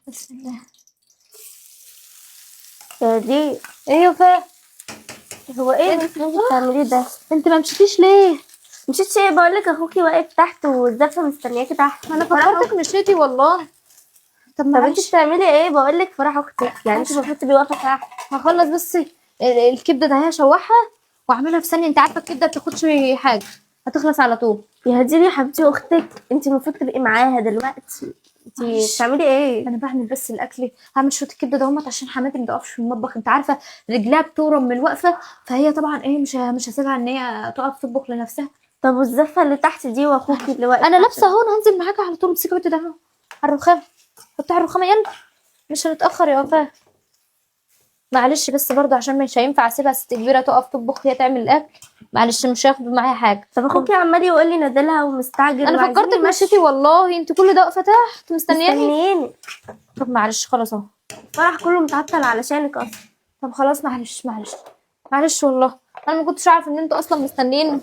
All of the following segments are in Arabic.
بسم الله. يا دي ايه يا وفاء؟ هو ايه بس اللي انت بتعمليه ده؟ انت ما مشيتيش ليه؟ مشيتش ايه؟ بقولك اخوكي واقف تحت والزفه مستنياكي تحت. انا فرح فكرتك مشيتي والله. طب طب انت معلش بتعملي ايه؟ بقولك فرح اختك، يعني انت المفروض تبقي واقفه تحت. هخلص بس الكبده ده هشوحها واعملها في ثانيه. انت عارفه الكبده بتاخدش حاجه، هتخلص على طول. يا هدير يا حبيبتي اختك، انت المفروض تبقي معاها دلوقتي. انت معلش. بتعملي ايه؟ انا بعمل بس الاكل، هعمل شويه الكبده دهمت عشان حماتي ما تقفش في المطبخ. انت عارفه رجليها بتورم من الوقفه، فهي طبعا ايه مش هسيبها ان هي تقف تطبخ لنفسها. طب والزفه اللي تحت دي واخوكي اللي واقف انا تحت لابسه اهو، انا هنزل معاكي على طول. امسكي بنت ده اهو على الرخامه، حطي على الرخامه يلا، مش هنتاخر يا وفاء. معلش بس برضه عشان مش هينفع اسيبها ست كبيره تقف تطبخ هي تعمل الاكل. معلش مش هياخدوا معايا حاجه. طب اخوكي عمال يقول لي نازلها ومستعجل انا وعايزين فكرتك يمشي. مشيتي والله، انت كل ده واقفه تحت مستنياني. مستنيين. طب معلش خلاص اهو. فرح كله متعطل علشانك اصلا. طب خلاص معلش معلش معلش والله، انا ما كنتش عارفه ان انتوا اصلا مستنيين.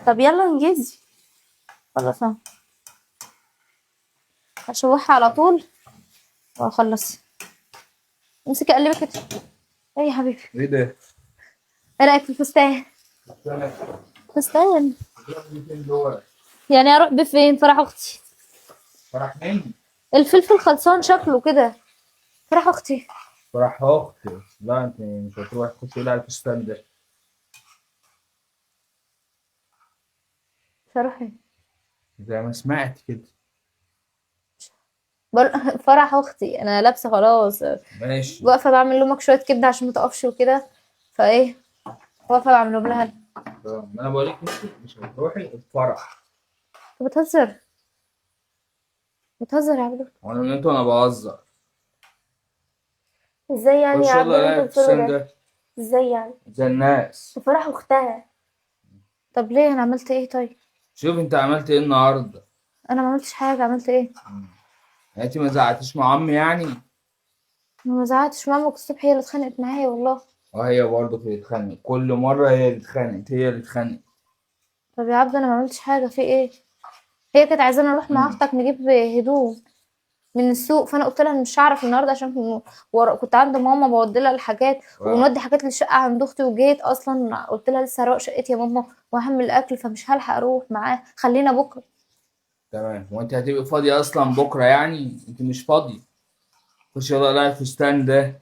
طب يلا انجزي. خلاص اهو، هشوحها على طول واخلص. امسكي قلبي كده. ايه يا حبيبي؟ ايه ده؟ ايه رايك في الفستان؟ فستان دول يعني اروح بفين؟ فرح اختي. فرح مين؟ الفلفل خلصان شكله كده. فرح اختي. فرح اختي. لا انت مش هتروح تخش على الفستان ده. مش هروح ايه؟ زي ما سمعت كده. فرح اختي انا لابسه خلاص، ماشي. واقفه بعمل لامك شويه كبده عشان ما تقفش وكده، فايه واقفه بعمل لها. ما انا بقول لك مش هتروحي الفرح. انت بتهزر؟ بتهزر يا عبدو؟ وانا من انت وانا بهزر. ازاي يعني خش يا عبد يلا اللي الاقي انت بتقوله الفستان ده؟ ده ازاي يعني؟ زي الناس. ده فرح اختها. طب ليه؟ انا عملت ايه طيب؟ شوف انت عملت ايه النهارده. انا ما عملتش حاجه. عملت ايه؟ يعني انت ما زعقتيش مع عمي يعني؟ ما زعقتش. مامك الصبح هي اللي اتخانقت معايا والله. وهي برضه بتتخانق كل مره، هي اللي اتخانقت هي اللي اتخانقت. طب يا عبد انا ما عملتش حاجه، في ايه؟ هي كانت عايزاني اروح مع اختك نجيب هدوم من السوق، فانا قلت لها مش هعرف النهارده عشان كنت عند ماما بودي لها الحاجات وبنودي حاجات للشقه عند اختي. وجيت اصلا قلت لها لسه هروق شقتي يا ماما واهم الاكل، فمش هلحق اروح معاه، خلينا بكره. تمام. وانت هتبقي فاضيه اصلا بكره؟ يعني انت مش فاضيه. خش يلا الاقي الفستان ده.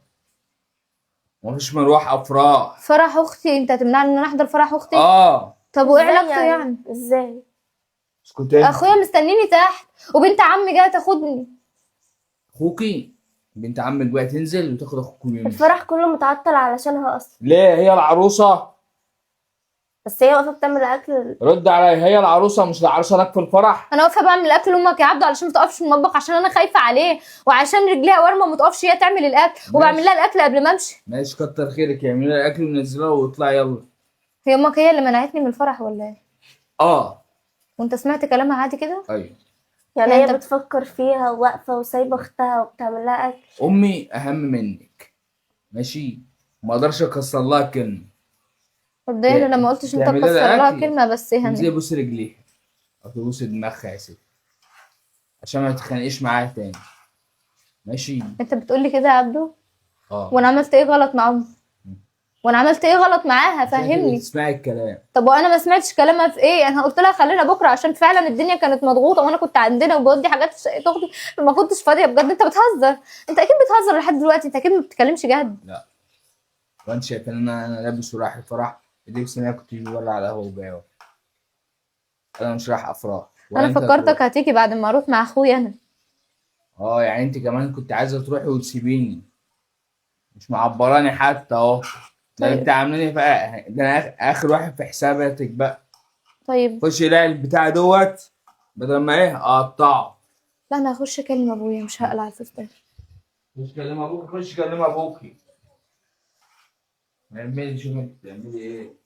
مفيش مروح افراح. فرح اختي؟ انت هتمنعني ان انا احضر فرح اختي؟ اه. طب وايه ازاي علاقته يعني؟ ازاي؟ اسكت انت. اخويا مستنيني تحت وبنت عمي جايه تاخدني. اخوكي بنت عمك بقى تنزل وتاخد اخوك ويمشي. الفرح كله متعطل علشانها اصلا. ليه؟ هي العروسه. بس هي واقفه بتعمل اكل. رد عليا، هي العروسه مش العروسه لك في الفرح؟ انا واقفه بعمل الاكل لامك يا عبدو علشان ما تقفش في المطبخ، عشان انا خايفه عليه وعشان رجليها ورمه ما تقفش هي تعمل الاكل، وبعمل لها الاكل قبل ما امشي. ماشي كتر خيرك، اعملي لها الاكل ونزلها واطلعي يلا. هي امك هي اللي منعتني من الفرح ولا ايه؟ اه. وانت سمعت كلامها عادي كده؟ ايوه. يعني يعني هي انت بتفكر فيها وواقفه وسايبه اختها وبتعمل لها اكل. امي اهم منك. ماشي. ما اقدرش اكسر لها كلمه. مبدئيا انا ما قلتش انت تعملي تكسر لها لها اكل. كلمه، بس تنزلي يعني بوسي رجليها او تبوسي دماغها يا ستي عشان ما تتخانقيش معاها تاني. ماشي. انت بتقولي كده يا عبدو؟ اه. وانا عملت ايه غلط مع امي؟ وانا عملت ايه غلط معاها؟ فهمني. تسمعي الكلام. طب وانا ما سمعتش كلامها في ايه؟ انا قلت لها خلينا بكره عشان فعلا الدنيا كانت مضغوطه وانا كنت عندنا وبودي حاجات في شقه اختي، ما كنتش فاضيه بجد. انت بتهزر، انت اكيد بتهزر لحد دلوقتي، انت اكيد ما بتتكلمش جد. لا. وانت شايف ان انا لابس ورايح الفرح؟ اللبس اللي انا كنت بره على القهوه وجاي. انا مش رايح افراح ولا انا انت هتروح. فكرتك هتيجي بعد ما اروح مع اخويا انا. اه يعني انت كمان كنت عايزه تروحي وتسيبيني. مش معبراني حتى اهو. ده انت طيب عاملاني بقى، ده انا اخر واحد في حساباتك بقى. طيب. خش لاقي البتاع دوت بدل ما ايه اقطعه. لا انا هخش اكلم ابويا، مش هقلع الفستان. خش كلم ابوك، خش كلم ابوكي. اعملي شوف انت بتعملي ايه.